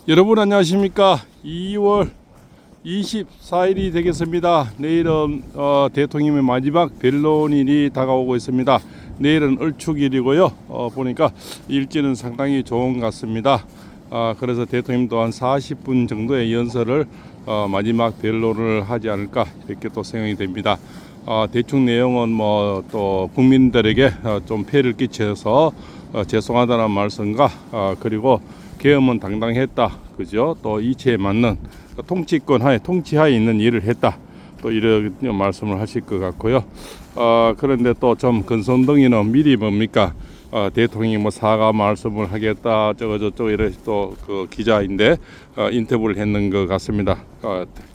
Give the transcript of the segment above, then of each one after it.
여러분 안녕하십니까. 2월 24일이 되겠습니다. 내일은 대통령의 마지막 변론일이 다가오고 있습니다. 내일은 을축일이고요. 보니까 일지는 상당히 좋은 것 같습니다. 그래서 대통령 또한 40분 정도의 연설을 마지막 변론을 하지 않을까 이렇게 또 생각이 됩니다. 대충 내용은 뭐 또 국민들에게 좀 폐를 끼쳐서 죄송하다는 말씀과 그리고 계엄은 당당했다, 그죠? 또 이치에 맞는 통치권 하에 통치하에 있는 일을 했다, 또 이런 말씀을 하실 것 같고요. 그런데 또 좀 근선동이는 미리 뭡니까? 대통령이 뭐 사과 말씀을 하겠다 저쩌고 이래 또 그 기자인데 인터뷰를 했는 것 같습니다.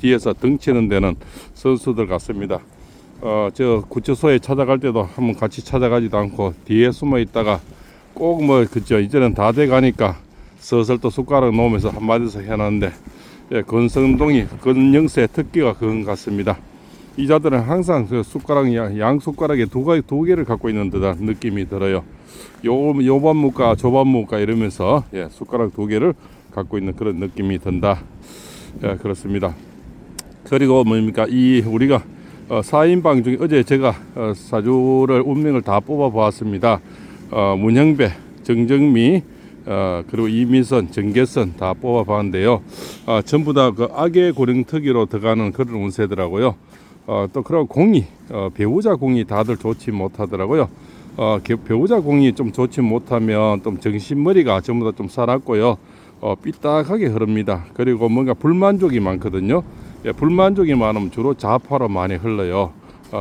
뒤에서 등치는 데는 선수들 같습니다. 저 구치소에 찾아갈 때도 한번 같이 찾아가지도 않고 뒤에 숨어 있다가 꼭 뭐 그죠, 이제는 다 돼 가니까 서슬 또 숟가락 놓으면서 한마디씩 해놨는데, 예, 권성동이 권영세의 특기가 그건 같습니다. 이 자들은 항상 그 숟가락 양 숟가락에 두 개를 갖고 있는 듯한 느낌이 들어요. 요반 묵가 조반 묵가 이러면서, 예, 숟가락 두 개를 갖고 있는 그런 느낌이 든다. 예, 그렇습니다. 그리고 뭡니까, 이 우리가 4인방 중에 어제 제가 사주를 운명을 다 뽑아 보았습니다. 문형배, 정정미, 그리고 이미선, 정계선 다 뽑아봤는데요. 전부 다 그 악의 고령특기로 들어가는 그런 운세더라고요. 또 그런 공이, 배우자 공이 다들 좋지 못하더라고요. 배우자 공이 좀 좋지 못하면 좀 정신머리가 전부 다 좀 살았고요. 삐딱하게 흐릅니다. 그리고 뭔가 불만족이 많거든요. 예, 불만족이 많으면 주로 좌파로 많이 흘러요.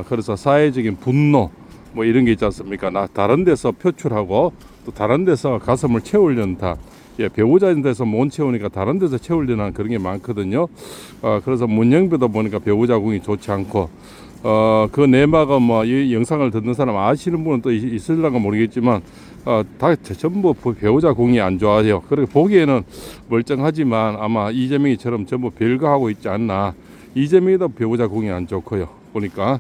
그래서 사회적인 분노 뭐 이런 게 있지 않습니까? 나 다른 데서 표출하고 또 다른 데서 가슴을 채우려는 다, 예, 배우자인 데서 못 채우니까 다른 데서 채우려는 그런 게 많거든요. 그래서 문영배도 보니까 배우자 궁이 좋지 않고, 그 내막은 뭐 이 영상을 듣는 사람 아시는 분은 또 있을런가 모르겠지만, 다 전부 배우자 궁이 안 좋아요. 그리고 보기에는 멀쩡하지만 아마 이재명이처럼 전부 별거하고 있지 않나. 이재명이도 배우자 궁이 안 좋고요. 보니까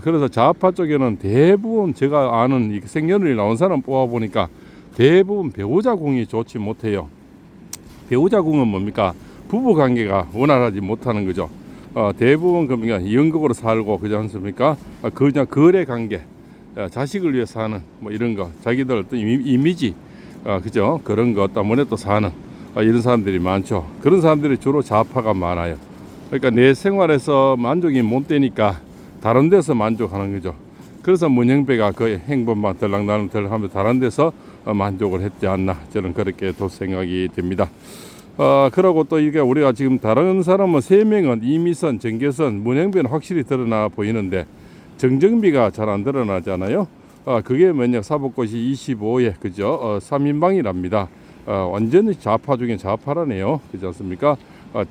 그래서 좌파 쪽에는 대부분 제가 아는 이 생년월일 나온 사람 뽑아 보니까 대부분 배우자 궁이 좋지 못해요. 배우자 궁은 뭡니까? 부부 관계가 원활하지 못하는 거죠. 대부분 그러니까 연극으로 살고 그지 않습니까? 그냥 거래 관계, 자식을 위해서 하는 뭐 이런 거, 자기들 어떤 이미지, 그죠? 그런 것 때문에 또 사는 이런 사람들이 많죠. 그런 사람들이 주로 좌파가 많아요. 그러니까 내 생활에서 만족이 못 되니까 다른 데서 만족하는 거죠. 그래서 문영배가 그 행보만 덜랑덜랑 하면서 다른 데서 만족을 했지 않나, 저는 그렇게 또 생각이 됩니다. 그러고 또 이게 우리가 지금 다른 사람은 3명은 이미선, 정계선, 문영배는 확실히 드러나 보이는데 정정비가 잘 안 드러나잖아요. 그게 뭐냐, 사법고시 25회 그죠? 3인방이랍니다. 완전히 좌파 중에 좌파라네요. 그렇지 않습니까?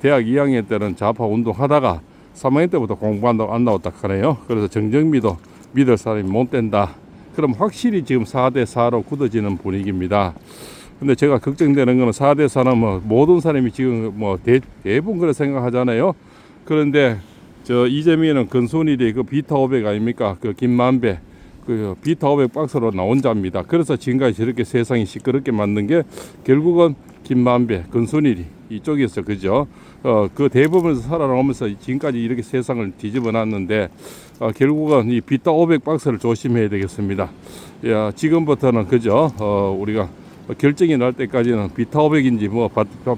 대학 2학년 때는 좌파 운동하다가 3학년 때부터 공부한다고 안 나왔다 하네요. 그래서 정정미도 믿을 사람이 못 된다. 그럼 확실히 지금 4대4로 굳어지는 분위기입니다. 근데 제가 걱정되는 거는 4대4는 뭐 모든 사람이 지금 뭐 대부분 그렇게 생각하잖아요. 그런데 저 이재명은 근손일이 그 비타 500 아닙니까? 그 김만배 그 비타 500 박스로 나온 자입니다. 그래서 지금까지 저렇게 세상이 시끄럽게 만든 게 결국은 김만배, 근손일이 이쪽에서, 그죠? 그 대부분에서 살아나오면서 지금까지 이렇게 세상을 뒤집어 놨는데, 결국은 이 비타 500 박스를 조심해야 되겠습니다. 야, 지금부터는, 그죠? 우리가 결정이 날 때까지는 비타 500인지 뭐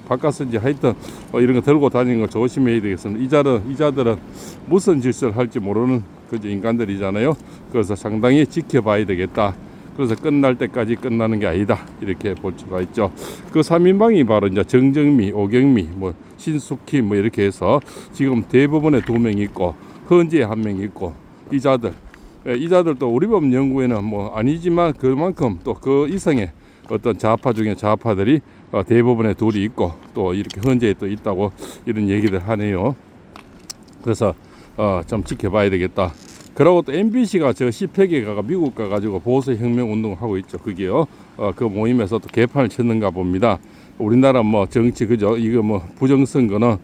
바꿨은지 하여튼 이런 거 들고 다니는 거 조심해야 되겠습니다. 이 자들은 무슨 짓을 할지 모르는 그저 인간들이잖아요. 그래서 상당히 지켜봐야 되겠다. 그래서 끝날 때까지 끝나는 게 아니다, 이렇게 볼 수가 있죠. 그 3인방이 바로 이제 정정미, 오경미, 뭐 신숙희 뭐 이렇게 해서 지금 대부분에 2명 있고 헌재에 1명 있고, 이 자들도 우리 법 연구에는 뭐 아니지만 그만큼 또 그 이상의 어떤 좌파 중에 좌파들이 대부분에 2이 있고 또 이렇게 헌재에 또 있다고 이런 얘기를 하네요. 그래서 좀 지켜봐야 되겠다. 그리고 또 MBC가 저 10회계 가가 미국 가가지고 보수혁명 운동을 하고 있죠. 그게요. 그 모임에서 또 개판을 쳤는가 봅니다. 우리나라 뭐 정치, 그죠? 이거 뭐 부정선거는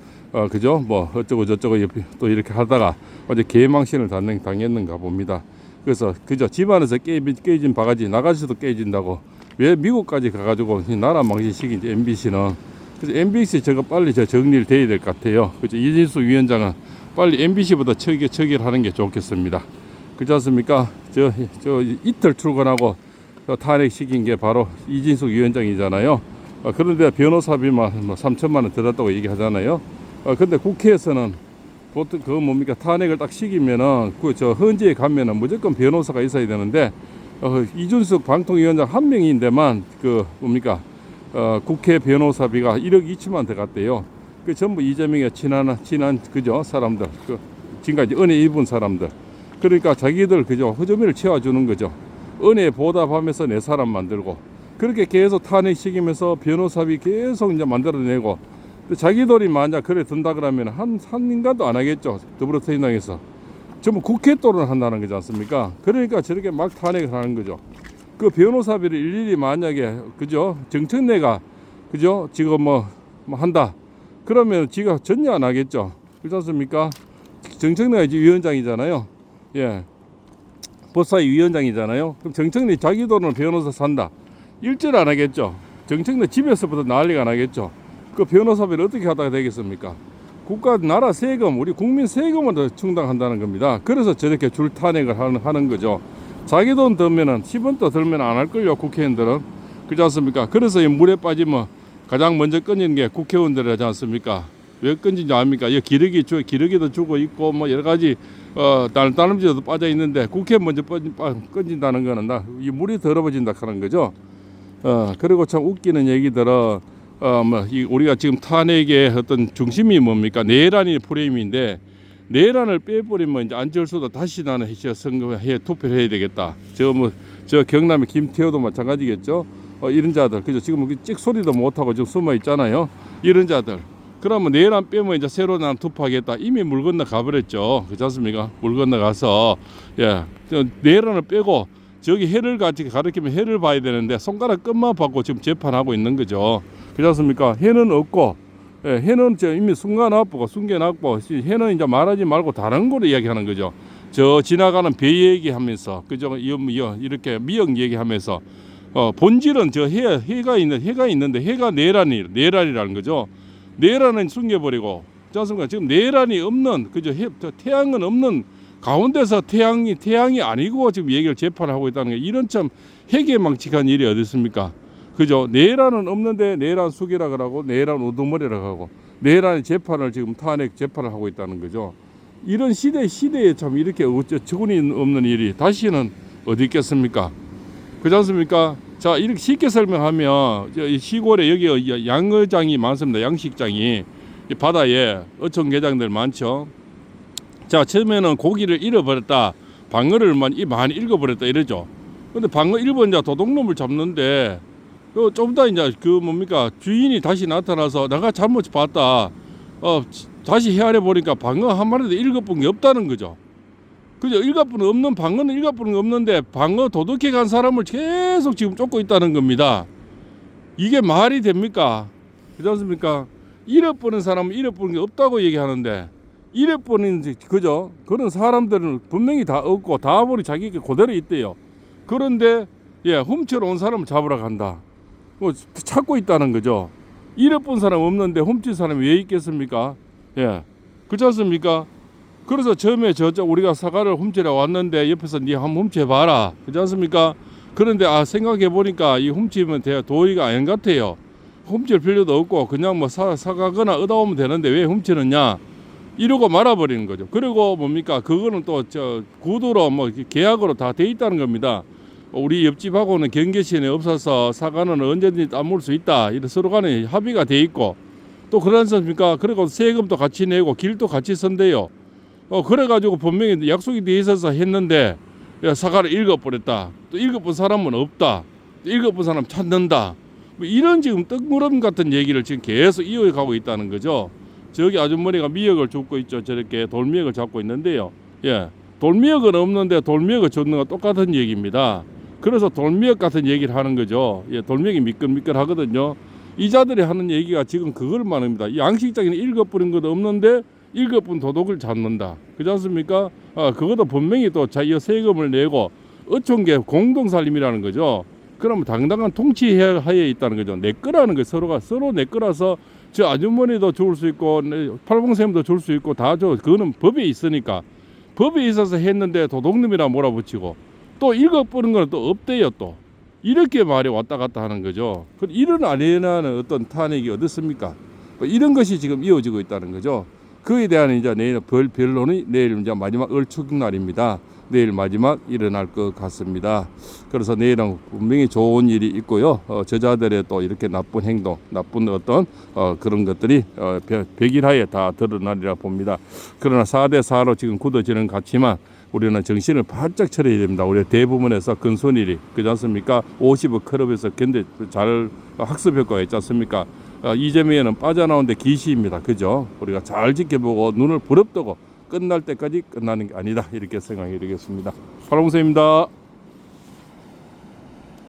그죠? 뭐 어쩌고 저쩌고 또 이렇게 하다가 어제 개망신을 당했는가 봅니다. 그래서 그죠? 집안에서 깨진 바가지 나가서도 깨진다고 왜 미국까지 가가지고 나라 망신시킨지 MBC는. 그래서 MBC 저거 빨리 정리를 돼야 될 것 같아요. 그죠? 이진숙 위원장은 빨리 MBC보다 처리하는 게 좋겠습니다. 그렇지 않습니까? 저 이틀 출근하고 탄핵시킨 게 바로 이진숙 위원장이잖아요. 그런데 변호사비만 뭐 3천만 원 들었다고 얘기하잖아요. 근데 국회에서는 보통 그 뭡니까 탄핵을 딱 시키면은 그 헌재에 가면은 무조건 변호사가 있어야 되는데 이준석 방통위원장 한 명인데만 그 뭡니까 국회 변호사비가 1억 2천만 들어갔대요. 그 전부 이재명의 친한 그죠 사람들 그 지금까지 은혜 입은 사람들. 그러니까 자기들 그죠 허점을 채워주는 거죠. 은혜 보답하면서 내 사람 만들고 그렇게 계속 탄핵시키면서 변호사비 계속 이제 만들어내고 자기들이 만약 그래 든다 그러면 한 인간도 안 하겠죠. 더불어민주당에서 전부 국회 토론을 한다는 거지 않습니까? 그러니까 저렇게 막 탄핵을 하는 거죠. 그 변호사비를 일일이 만약에 그죠 정청래가 그죠 지금 뭐 한다 그러면 지가 전혀 안 하겠죠. 그렇지 않습니까? 정청래가 이제 위원장이잖아요. 예, 법사위 위원장이잖아요. 그럼 정청래 자기 돈으로 변호사 산다. 일절 안 하겠죠. 정청래 집에서부터 난리가 나겠죠. 그 변호사비를 어떻게 하다가 되겠습니까? 국가 나라 세금 우리 국민 세금을 충당한다는 겁니다. 그래서 저렇게 줄 탄핵을 하는 거죠. 자기 돈 들면은 10원 더 들면 안 할 걸요. 국회의원들은 그렇지 않습니까? 그래서 이 물에 빠지면 가장 먼저 끊이는 게 국회의원들이지 않습니까? 왜 끊진지 압니까? 이 기러기도 주고 있고 뭐 여러 가지 다른 지도 빠져 있는데 국회 먼저 끊진다는 거는 이 물이 더러워진다 하는 거죠. 그리고 참 웃기는 얘기들은 우리가 지금 탄핵의 어떤 중심이 뭡니까? 내란이 프레임인데 내란을 빼버리면 이제 안철수도 다시 나는 선거에 투표를 해야 되겠다. 저 경남의 김태호도 마찬가지겠죠. 이런 자들 그죠? 지금 찍소리도 못하고 지금 숨어 있잖아요. 이런 자들. 그러면 내란 빼면 이제 새로 난 투표하겠다. 이미 물 건너 가버렸죠. 그렇지 않습니까? 물 건너 가서 내란을 빼고 저기 해를 가리키면 해를 봐야 되는데 손가락 끝만 받고 지금 재판하고 있는 거죠. 그렇지 않습니까? 해는 없고 해는 이미 숨겨놨고 해는 이제 말하지 말고 다른 거로 이야기하는 거죠. 저 지나가는 배 얘기하면서 그죠? 이렇게 미역 얘기하면서 본질은 저 해가 있는데 해가 내란이라는 거죠. 내란은 숨겨버리고 그렇지 않습니까? 지금 내란이 없는 그죠? 태양은 없는 가운데서 태양이 아니고 지금 얘기를 재판하고 있다는 게 이런 참 해괴망측한 일이 어디 있습니까? 그죠? 내란은 없는데 내란 수기라고 하고 내란 우두머리라고 하고 내란의 재판을 지금 탄핵 재판을 하고 있다는 거죠. 이런 시대에 참 이렇게 어처구니 없는 일이 다시는 어디 있겠습니까? 그렇지 않습니까? 자, 이렇게 쉽게 설명하면 시골에 여기 양어장이 많습니다. 양식장이 바다에 어촌계장들 많죠. 자, 처음에는 고기를 잃어버렸다. 방어를 많이 잃어버렸다 이러죠. 근데 방어 1번 이제 도둑놈을 잡는데 좀 더 이제 주인이 다시 나타나서 내가 잘못 봤다. 다시 헤아려 보니까 방어 한 마리도 읽어본 게 없다는 거죠. 그죠? 방어는 읽어본 게 없는데 방어 도둑해 간 사람을 계속 지금 쫓고 있다는 겁니다. 이게 말이 됩니까? 그렇지 않습니까? 잃어버린 사람은 잃어버린 게 없다고 얘기하는데 잃어버린 그죠? 그런 사람들은 분명히 다 없고 다버리 자기가 그대로 있대요. 그런데 훔쳐러 온 사람을 잡으러 간다. 찾고 있다는 거죠. 잃어본 사람 없는데 훔친 사람이 왜 있겠습니까? 그렇지 않습니까? 그래서 처음에 우리가 사과를 훔치러 왔는데 옆에서 니 한번 훔쳐봐라. 그렇지 않습니까? 그런데 생각해 보니까 이 훔치면 도리가 아닌 것 같아요. 훔칠 필요도 없고 그냥 뭐 사가거나 얻어오면 되는데 왜 훔치느냐 이러고 말아버리는 거죠. 그리고 그거는 또 구두로 계약으로 다 돼 있다는 겁니다. 우리 옆집하고는 경계선에 없어서 사과는 언제든지 따물 수 있다. 이런 서로 간에 합의가 돼 있고 또 그러지 않습니까? 그리고 세금도 같이 내고 길도 같이 선대요. 그래가지고 분명히 약속이 돼 있어서 했는데 사과를 읽어버렸다. 또 읽어본 사람은 없다. 또 읽어본 사람 찾는다. 이런 지금 떡무럼 같은 얘기를 지금 계속 이어가고 있다는 거죠. 저기 아주머니가 미역을 줍고 있죠. 저렇게 돌미역을 잡고 있는데요. 돌미역은 없는데 돌미역을 줍는 건 똑같은 얘기입니다. 그래서 돌미역 같은 얘기를 하는 거죠. 돌미역이 미끌미끌하거든요. 이 자들이 하는 얘기가 지금 그걸 말합니다. 양식장에는 읽어버린 것도 없는데 읽어본 도둑을 잡는다. 그렇지 않습니까? 그것도 분명히 또 자기가 세금을 내고 어촌계 공동살림이라는 거죠. 그러면 당당한 통치하에 있다는 거죠. 내 거라는 거 서로 내 거라서 저 아주머니도 죽을 수 있고 팔봉쌤도 죽을 수 있고 다 그거는 법에 있으니까 법에 있어서 했는데 도둑놈이라 몰아붙이고 또 읽어보는 거는 또 없대요. 또 이렇게 말이 왔다 갔다 하는 거죠. 이런 아리에나는 어떤 탄핵이 어떻습니까? 이런 것이 지금 이어지고 있다는 거죠. 그에 대한 이제 내일 변론이 내일 이제 마지막 을축 날입니다. 내일 마지막 일어날 것 같습니다. 그래서 내일은 분명히 좋은 일이 있고요. 저자들의 또 이렇게 나쁜 행동, 나쁜 어떤 그런 것들이 백일하에 다 드러나리라 봅니다. 그러나 4대 4로 지금 굳어지는 것 같지만 우리는 정신을 바짝 차려야 됩니다. 우리 대부분에서 근손일이 그렇지 않습니까? 50억 클럽에서 견디 잘 학습 효과가 있지 않습니까? 이재명에는 빠져나오는데 기시입니다. 그죠? 우리가 잘 지켜보고 눈을 부릅뜨고 끝날 때까지 끝나는 게 아니다. 이렇게 생각해 드리겠습니다. 팔봉쌤입니다.